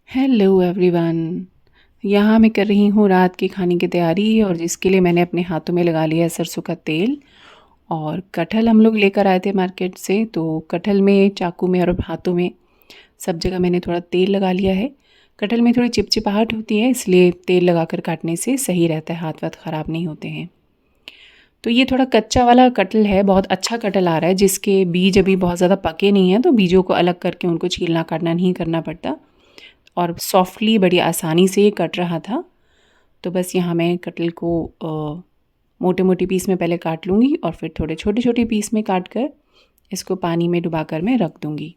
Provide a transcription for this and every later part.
Hello everyone. यहाँ मैं कर रही हूँ रात के खाने की तैयारी और जिसके लिए मैंने अपने हाथों में लगा लिया है सरसों का तेल। और कटहल हम लोग लेकर आए थे मार्केट से, तो कटहल में चाकू में और हाथों में सब जगह मैंने थोड़ा तेल लगा लिया है। कटहल में थोड़ी चिपचिपाहट होती है, इसलिए तेल लगाकर काटने से सही रहता है, हाथ वाथ ख़राब नहीं होते हैं। तो ये थोड़ा कच्चा वाला कटहल है, बहुत अच्छा कटहल आ रहा है जिसके बीज अभी बहुत ज़्यादा पके नहीं हैं, तो बीजों को अलग करके उनको छीलना काटना नहीं करना पड़ता और सॉफ्टली बड़ी आसानी से ये कट रहा था। तो बस यहाँ मैं कटहल को मोटे मोटे पीस में पहले काट लूँगी और फिर थोड़े छोटे छोटे पीस में काट कर इसको पानी में डुबाकर मैं रख दूँगी।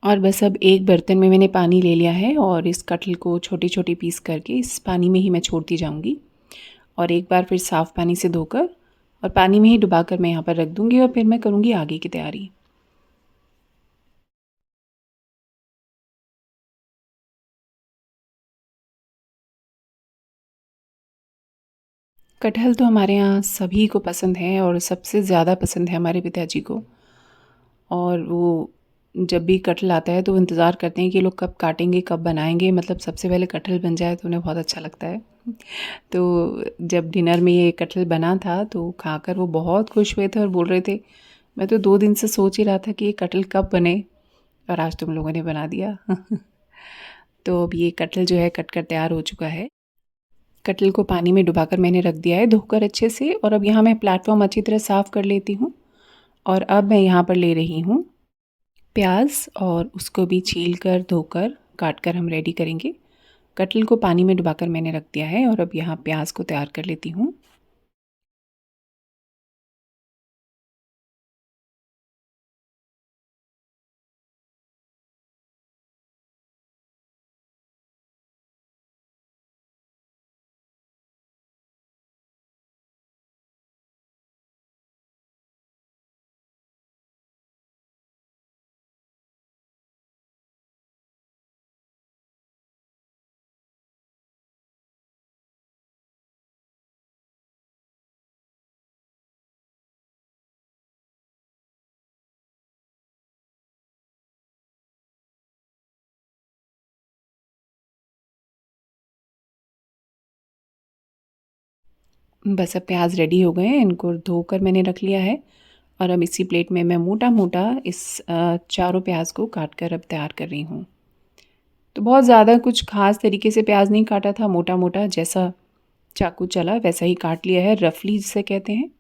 और बस अब एक बर्तन में मैंने पानी ले लिया है और इस कटहल को छोटे छोटे पीस करके इस पानी में ही मैं छोड़ती जाऊँगी और एक बार फिर साफ़ पानी से धोकर और पानी में ही डुबाकर मैं यहाँ पर रख दूँगी और फिर मैं करूँगी आगे की तैयारी। कटहल तो हमारे यहाँ सभी को पसंद है और सबसे ज़्यादा पसंद है हमारे पिताजी को। और वो जब भी कटहल आता है तो वो इंतज़ार करते हैं कि ये लोग कब काटेंगे, कब बनाएँगे, मतलब सबसे पहले कटहल बन जाए तो उन्हें बहुत अच्छा लगता है। तो जब डिनर में ये कटहल बना था तो खाकर वो बहुत खुश हुए थे और बोल रहे थे, मैं तो 2 दिन से सोच ही रहा था कि ये कटहल कब बने और आज तुम लोगों ने बना दिया। तो अब ये कटहल जो है कट कर तैयार हो चुका है। कटहल को पानी में डुबाकर मैंने रख दिया है धोकर अच्छे से और अब यहाँ मैं प्लेटफ़ॉर्म अच्छी तरह साफ़ कर लेती हूँ और अब मैं यहाँ पर ले रही हूँ प्याज और उसको भी छील कर धोकर काट कर हम रेडी करेंगे। कटहल को पानी में डुबाकर मैंने रख दिया है और अब यहाँ प्याज को तैयार कर लेती हूँ। बस अब प्याज रेडी हो गए हैं, इनको धोकर मैंने रख लिया है और अब इसी प्लेट में मैं मोटा-मोटा इस चारों प्याज को काट कर अब तैयार कर रही हूँ। तो बहुत ज़्यादा कुछ ख़ास तरीके से प्याज नहीं काटा था, मोटा-मोटा जैसा चाकू चला वैसा ही काट लिया है, रफली जिसे कहते हैं।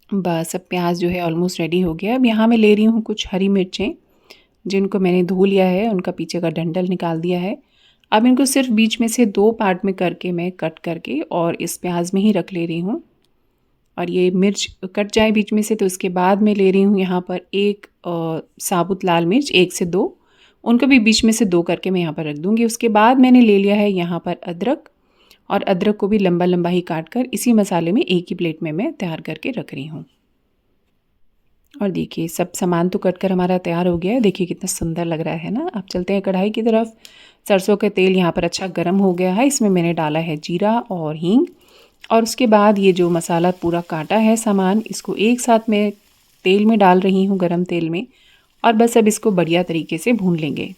बस अब प्याज जो है ऑलमोस्ट रेडी हो गया। अब यहाँ मैं ले रही हूँ कुछ हरी मिर्चें जिनको मैंने धो लिया है, उनका पीछे का डंठल निकाल दिया है। अब इनको सिर्फ बीच में से 2 पार्ट में करके मैं कट करके और इस प्याज में ही रख ले रही हूँ और ये मिर्च कट जाए बीच में से तो उसके बाद मैं ले रही हूँ यहाँ पर एक साबुत लाल मिर्च 1 से 2, उनको भी बीच में से 2 करके मैं यहाँ पर रख दूँगी। उसके बाद मैंने ले लिया है यहाँ पर अदरक और अदरक को भी लंबा-लंबा ही काट कर इसी मसाले में एक ही प्लेट में मैं तैयार करके रख रही हूँ। और देखिए सब सामान तो कट कर हमारा तैयार हो गया है। देखिए कितना सुंदर लग रहा है ना। अब चलते हैं कढ़ाई की तरफ। सरसों का तेल यहाँ पर अच्छा गर्म हो गया है। इसमें मैंने डाला है जीरा और हींग और उसके बाद ये जो मसाला पूरा काटा है सामान, इसको एक साथ मैं तेल में डाल रही हूँ, गरम तेल में। और बस अब इसको बढ़िया तरीके से भून लेंगे।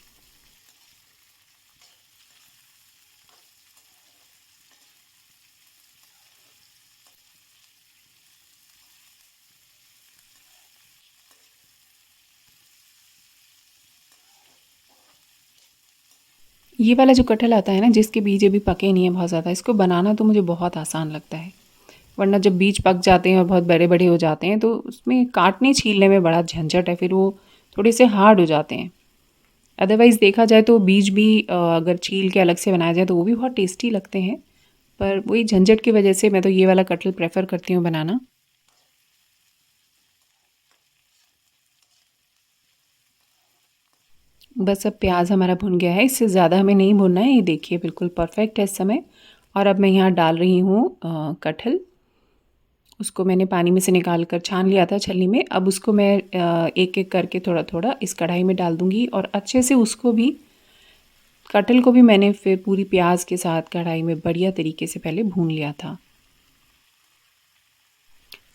ये वाला जो कटहल आता है ना जिसके बीज अभी पके नहीं है बहुत ज़्यादा, इसको बनाना तो मुझे बहुत आसान लगता है। वरना जब बीज पक जाते हैं और बहुत बड़े-बड़े हो जाते हैं तो उसमें काटने छीलने में बड़ा झंझट है, फिर वो थोड़े से हार्ड हो जाते हैं। अदरवाइज़ देखा जाए तो बीज भी अगर छील के अलग से बनाया जाए तो वो भी बहुत टेस्टी लगते हैं, पर वही झंझट की वजह से मैं तो ये वाला कटहल प्रेफ़र करती हूँ बनाना। बस अब प्याज़ हमारा भुन गया है, इससे ज़्यादा हमें नहीं भूनना है, ये देखिए बिल्कुल परफ़ेक्ट है इस समय। और अब मैं यहाँ डाल रही हूँ कटहल। उसको मैंने पानी में से निकाल कर छान लिया था छलनी में। अब उसको मैं एक-एक करके थोड़ा-थोड़ा इस कढ़ाई में डाल दूँगी और अच्छे से उसको भी, कटहल को भी मैंने फिर पूरी प्याज़ के साथ कढ़ाई में बढ़िया तरीके से पहले भून लिया था।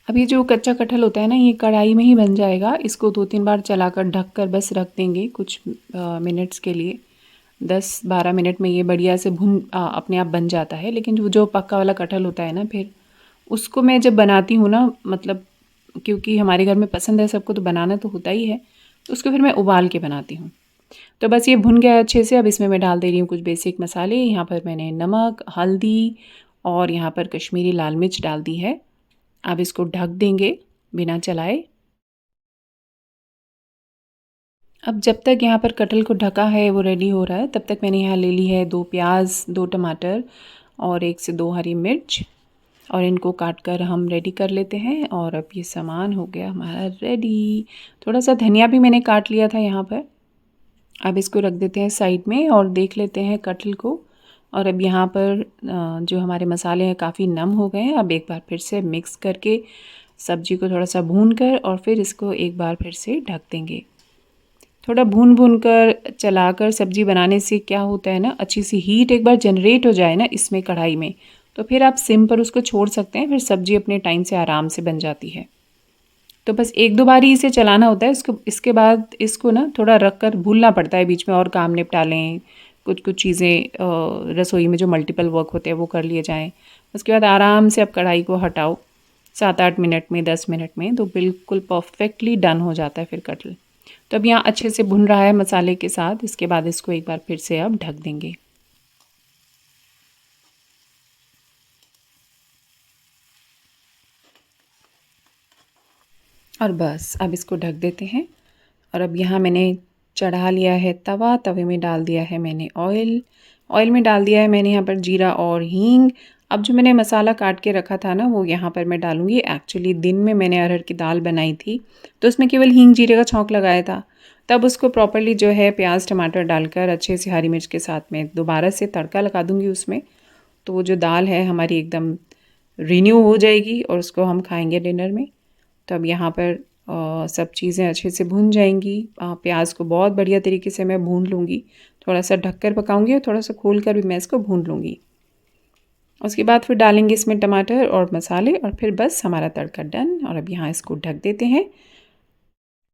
अब ये जो कच्चा कटहल होता है ना, ये कढ़ाई में ही बन जाएगा। इसको 2-3 बार चलाकर ढककर बस रख देंगे कुछ मिनट्स के लिए। 10-12 मिनट में ये बढ़िया से अपने आप बन जाता है। लेकिन जो जो पक्का वाला कटहल होता है ना, फिर उसको मैं जब बनाती हूँ ना, मतलब क्योंकि हमारे घर में पसंद है सबको तो बनाना तो होता ही है, तो उसको फिर मैं उबाल के बनाती हूँ। तो बस ये भुन गया अच्छे से। अब इसमें मैं डाल दे रही हूँ कुछ बेसिक मसाले। यहाँ पर मैंने नमक, हल्दी और यहाँ पर कश्मीरी लाल मिर्च डाल दी है। अब इसको ढक देंगे बिना चलाए। अब जब तक यहाँ पर कटहल को ढका है वो रेडी हो रहा है, तब तक मैंने यहाँ ले ली है 2 प्याज़, 2 टमाटर और 1 से 2 हरी मिर्च, और इनको काट कर हम रेडी कर लेते हैं। और अब ये सामान हो गया हमारा रेडी। थोड़ा-सा धनिया भी मैंने काट लिया था यहाँ पर। अब इसको रख देते हैं साइड में और देख लेते हैं कटहल को। और अब यहाँ पर जो हमारे मसाले हैं काफ़ी नम हो गए हैं। अब एक बार फिर से मिक्स करके सब्ज़ी को थोड़ा-सा भून कर और फिर इसको एक बार फिर से ढक देंगे। थोड़ा भून-भून कर चलाकर सब्ज़ी बनाने से क्या होता है ना, अच्छी सी हीट एक बार जनरेट हो जाए ना इसमें कढ़ाई में, तो फिर आप सिम पर उसको छोड़ सकते हैं, फिर सब्ज़ी अपने टाइम से आराम से बन जाती है। तो बस 1-2 बार ही इसे चलाना होता है। इसके बाद इसको ना थोड़ा रख कर भूलना पड़ता है, बीच में और काम निपटा लें, कुछ-कुछ चीज़ें रसोई में जो मल्टीपल वर्क होते हैं वो कर लिए जाएँ। उसके बाद आराम से अब कढ़ाई को हटाओ, 7-8 मिनट में, 10 मिनट में तो बिल्कुल परफ़ेक्टली डन हो जाता है फिर कटहल। तो अब यहाँ अच्छे से भुन रहा है मसाले के साथ। इसके बाद इसको एक बार फिर से अब ढक देंगे। और बस अब इसको ढक देते हैं। और अब यहाँ मैंने चढ़ा लिया है तवा, तवे में डाल दिया है मैंने ऑयल, ऑयल में डाल दिया है मैंने यहाँ पर जीरा और हींग। अब जो मैंने मसाला काट के रखा था ना, वो यहाँ पर मैं डालूँगी। एक्चुअली दिन में मैंने अरहर की दाल बनाई थी, तो उसमें केवल हींग जीरे का छौंक लगाया था। तब उसको प्रॉपर्ली जो है प्याज़ टमाटर डालकर अच्छे से हरी मिर्च के साथ में दोबारा से तड़का लगा दूँगी उसमें। तो वो जो दाल है हमारी एकदम रिन्यू हो जाएगी और उसको हम खाएँगे डिनर में। तो अब यहाँ पर सब चीज़ें अच्छे से भून जाएंगी। प्याज को बहुत बढ़िया तरीके से मैं भून लूँगी। थोड़ा सा ढककर पकाऊंगी और थोड़ा सा खोल कर भी मैं इसको भून लूँगी। उसके बाद फिर डालेंगे इसमें टमाटर और मसाले और फिर बस हमारा तड़का डन। और अब यहाँ इसको ढक देते हैं।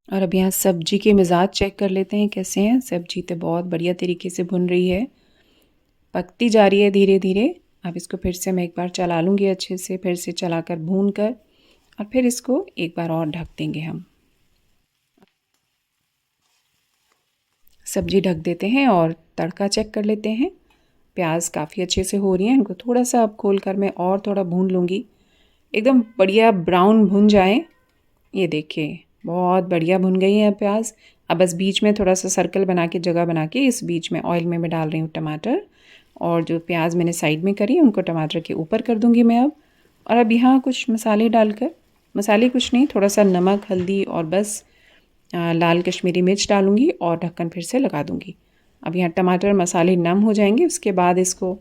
और अब यहाँ सब्जी के मिजाज चेक कर लेते हैं कैसे हैं। सब्जी तो बहुत बढ़िया तरीके से भुन रही है, पकती जा रही है धीरे धीरे। अब इसको फिर से मैं एक बार चला लूँगी अच्छे से, फिर से चलाकर भून कर और फिर इसको एक बार और ढक देंगे हम। सब्जी ढक देते हैं और तड़का चेक कर लेते हैं। प्याज काफ़ी अच्छे से हो रही हैं, इनको थोड़ा सा अब खोल कर मैं और थोड़ा भून लूँगी, एकदम बढ़िया ब्राउन भुन जाए। ये देखिए बहुत बढ़िया भुन गई है प्याज। अब बस बीच में थोड़ा सा सर्कल बना के, जगह बना के इस बीच में ऑयल में मैं डाल रही हूँ टमाटर, और जो प्याज मैंने साइड में करी उनको टमाटर के ऊपर कर दूँगी मैं अब। और अब यहाँ कुछ मसाले डालकर, मसाले कुछ नहीं, थोड़ा सा नमक हल्दी और बस लाल कश्मीरी मिर्च डालूँगी और ढक्कन फिर से लगा दूँगी। अब यहाँ टमाटर मसाले नम हो जाएंगे, उसके बाद इसको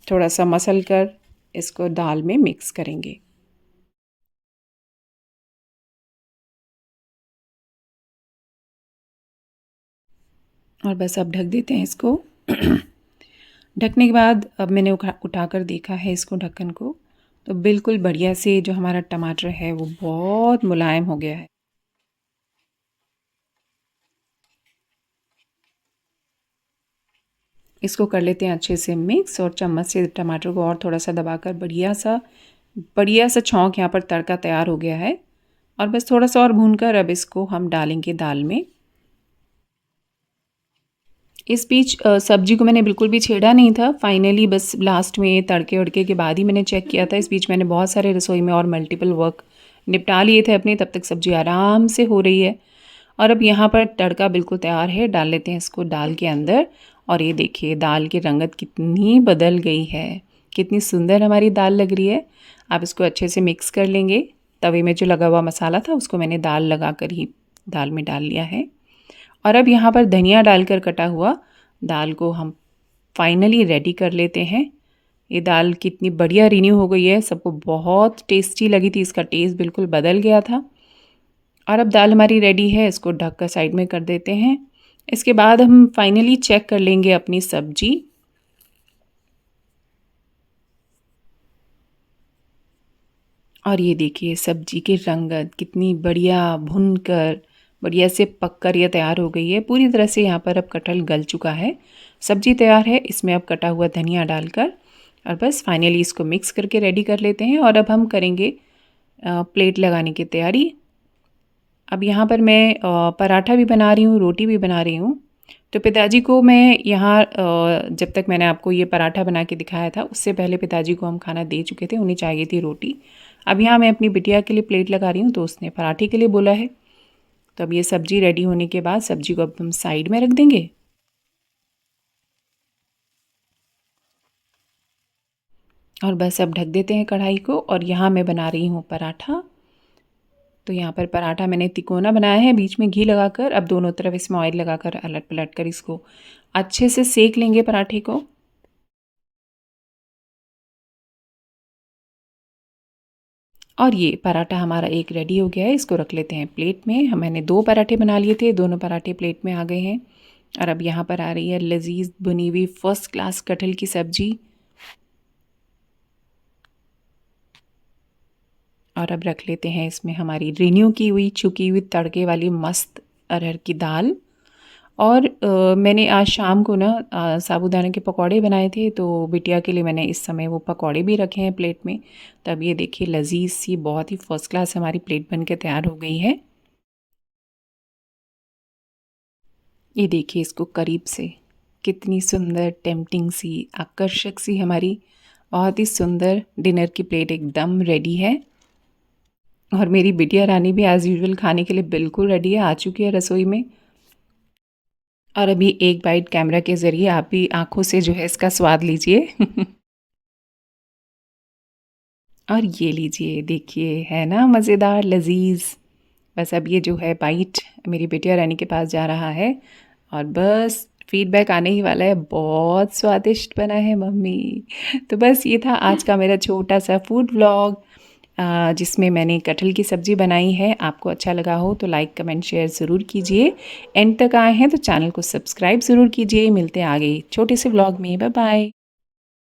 थोड़ा सा मसल कर इसको दाल में मिक्स करेंगे। और बस अब ढक देते हैं इसको। ढकने के बाद अब मैंने उठाकर देखा है इसको, ढक्कन को, तो बिल्कुल बढ़िया से जो हमारा टमाटर है वो बहुत मुलायम हो गया है। इसको कर लेते हैं अच्छे से मिक्स और चम्मच से टमाटर को और थोड़ा सा दबाकर बढ़िया सा छौंक यहाँ पर तड़का तैयार हो गया है। और बस थोड़ा सा और भूनकर अब इसको हम डालेंगे दाल में। इस बीच सब्जी को मैंने बिल्कुल भी छेड़ा नहीं था। फाइनली बस लास्ट में तड़के वड़के के बाद ही मैंने चेक किया था। इस बीच मैंने बहुत सारे रसोई में और मल्टीपल वर्क निपटा लिए थे अपने, तब तक सब्जी आराम से हो रही है। और अब यहाँ पर तड़का बिल्कुल तैयार है, डाल लेते हैं इसको दाल के अंदर। और ये देखिए दाल की रंगत कितनी बदल गई है, कितनी सुंदर हमारी दाल लग रही है। आप इसको अच्छे से मिक्स कर लेंगे। तवे में जो लगा हुआ मसाला था उसको मैंने दाल लगा कर ही दाल में डाल लिया है। और अब यहाँ पर धनिया डालकर कटा हुआ दाल को हम फाइनली रेडी कर लेते हैं। ये दाल कितनी बढ़िया रिन्यू हो गई है, सबको बहुत टेस्टी लगी थी, इसका टेस्ट बिल्कुल बदल गया था। और अब दाल हमारी रेडी है, इसको ढक कर साइड में कर देते हैं। इसके बाद हम फाइनली चेक कर लेंगे अपनी सब्जी। और ये देखिए सब्जी की रंगत कितनी बढ़िया भुनकर बढ़िया से पककर ये तैयार हो गई है। पूरी तरह से यहाँ पर अब कटहल गल चुका है, सब्जी तैयार है। इसमें अब कटा हुआ धनिया डालकर और बस फाइनली इसको मिक्स करके रेडी कर लेते हैं। और अब हम करेंगे प्लेट लगाने की तैयारी। अब यहाँ पर मैं पराठा भी बना रही हूँ, रोटी भी बना रही हूँ। तो पिताजी को मैं यहाँ जब तक मैंने आपको ये पराठा बना के दिखाया था उससे पहले पिताजी को हम खाना दे चुके थे, उन्हें चाहिए थी रोटी। अब यहाँ मैं अपनी बिटिया के लिए प्लेट लगा रही हूँ, तो उसने पराठे के लिए बोला है। तो अब ये सब्ज़ी रेडी होने के बाद सब्ज़ी को अब हम साइड में रख देंगे। और बस अब ढक देते हैं कढ़ाई को। और यहाँ मैं बना रही हूँ पराठा। तो यहाँ पर पराठा मैंने तिकोना बनाया है, बीच में घी लगाकर। अब दोनों तरफ इसमें ऑयल लगाकर अलट पलट कर इसको अच्छे से सेक लेंगे पराठे को। और ये पराठा हमारा एक रेडी हो गया है, इसको रख लेते हैं प्लेट में। मैंने 2 पराठे बना लिए थे, दोनों पराठे प्लेट में आ गए हैं। और अब यहाँ पर आ रही है लजीज बनी हुई फर्स्ट क्लास कटहल की सब्जी। और अब रख लेते हैं इसमें हमारी रिन्यू की हुई छुकी हुई तड़के वाली मस्त अरहर की दाल। और मैंने आज शाम को ना साबूदाने के पकौड़े बनाए थे, तो बिटिया के लिए मैंने इस समय वो पकौड़े भी रखे हैं प्लेट में। तब ये देखिए लजीज सी बहुत ही फर्स्ट क्लास हमारी प्लेट बन के तैयार हो गई है। ये देखिए इसको करीब से, कितनी सुंदर टेम्पटिंग सी आकर्षक सी हमारी बहुत ही सुंदर डिनर की प्लेट एकदम रेडी है। और मेरी बिटिया रानी भी एज़ यूजुअल खाने के लिए बिल्कुल रेडी है, आ चुकी है रसोई में। और अभी एक बाइट कैमरा के ज़रिए आप भी आँखों से जो है इसका स्वाद लीजिए। और ये लीजिए देखिए, है ना मज़ेदार लज़ीज़। बस अब ये जो है बाइट मेरी बिटिया रानी के पास जा रहा है और बस फीडबैक आने ही वाला है, बहुत स्वादिष्ट बना है मम्मी। तो बस ये था आज का मेरा छोटा सा फूड व्लॉग, जिसमें मैंने कटहल की सब्ज़ी बनाई है। आपको अच्छा लगा हो तो लाइक कमेंट शेयर ज़रूर कीजिए। एंड तक आए हैं तो चैनल को सब्सक्राइब ज़रूर कीजिए। मिलते हैं आगे छोटे से व्लॉग में। Bye bye.